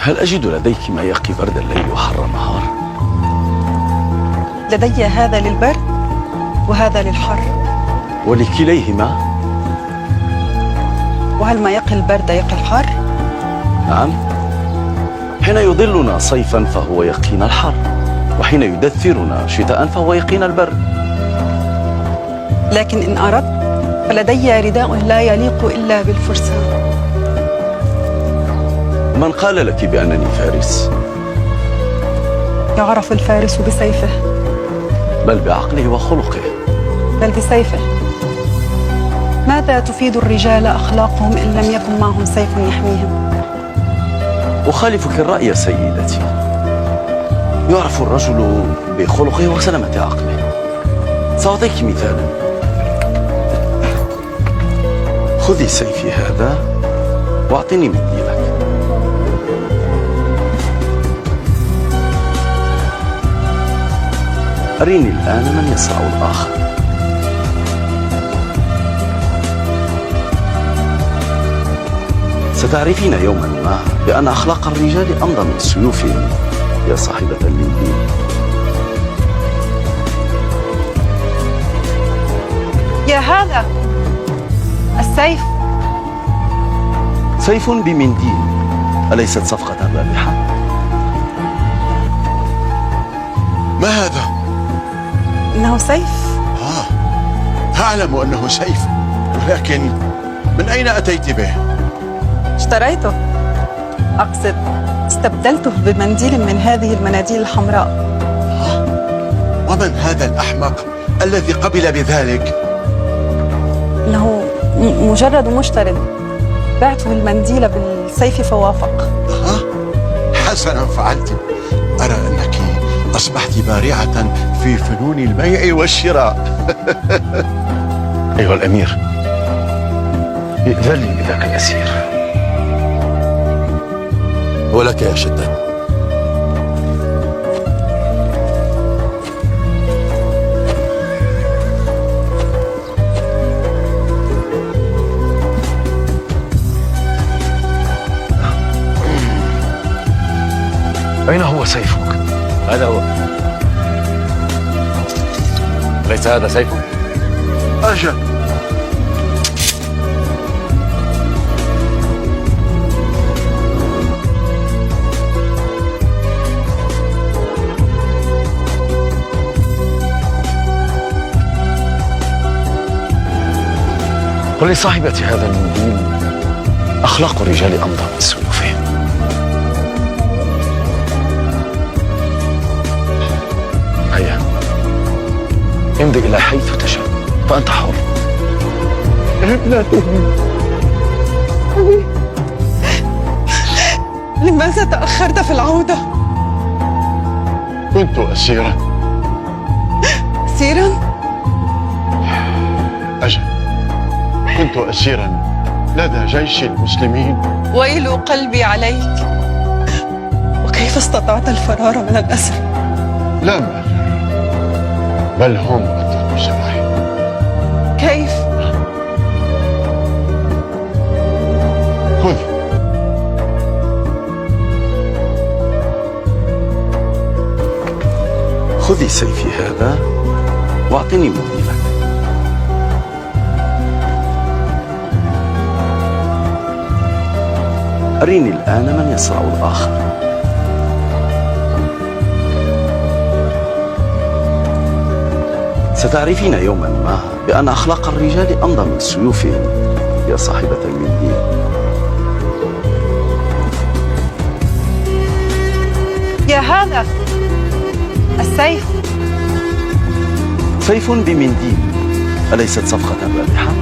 هل أجد لديك ما يقي برد الليل وحر النهار؟ لدي هذا للبرد وهذا للحر. ولكليهما؟ وهل ما يقي البرد يقي الحر؟ نعم. حين يظلنا صيفا فهو يقينا الحر، وحين يدثرنا شتاء فهو يقينا البرد. لكن إن أردت فلدي رداء لا يليق إلا بالفرسان. من قال لك بأنني فارس؟ يعرف الفارس بسيفه. بل بعقله وخلقه. بل بسيفه. ماذا تفيد الرجال أخلاقهم إن لم يكن معهم سيف يحميهم؟ أخالفك الرأي سيدتي. يعرف الرجل بخلقه وسلامة عقله. سأعطيك مثالا. خذي سيفي هذا واعطني منديلك. أريني الآن من يصرع الآخر. ستعرفين يوما ما بأن أخلاق الرجال أمضى من سيوفهم يا صاحبة المنديل. يا هذا السيف. سيف بمنديل، أليست صفقة رابحة؟ ما هذا؟ إنه سيف. أعلم أنه سيف، ولكن من أين أتيت به؟ اشتريته. أقصد استبدلته بمنديل من هذه المناديل الحمراء. ومن هذا الأحمق الذي قبل بذلك؟ إنه مجرد مشتري. بعته المنديل بالسيف فوافق. حسنا فعلت. أرى أنك أصبحت بارعة في فنون البيع والشراء. أيها الأمير، ائذن لي بذاك الأسير. ولك يا شداد. أين هو سيفك؟ هذا هو. ليس هذا سيفك؟ أجل. قل لصاحبة هذا المنديل أخلاق الرجال أمضى من سيوفهم. هيا امضي إلى حيث تشاء فأنت حر. لا تؤمن. لماذا تأخرت في العودة؟ كنت أسيرا. أسيرا؟ أجل، كنت أسيرا لدى جيش المسلمين. ويل قلبي عليك. وكيف استطعت الفرار من الأسر؟ لا مال، بل هم أطلقوا سراحي. كيف؟ خذ. خذي سيفي هذا واعطني منديلك. أريني الآن من يصرع الآخر. ستعرفين يوما ما بأن أخلاق الرجال أمضى من سيوفهم يا صاحبة المنديل. يا هذا السيف. سيف بمنديل، أليست صفقة رابحة؟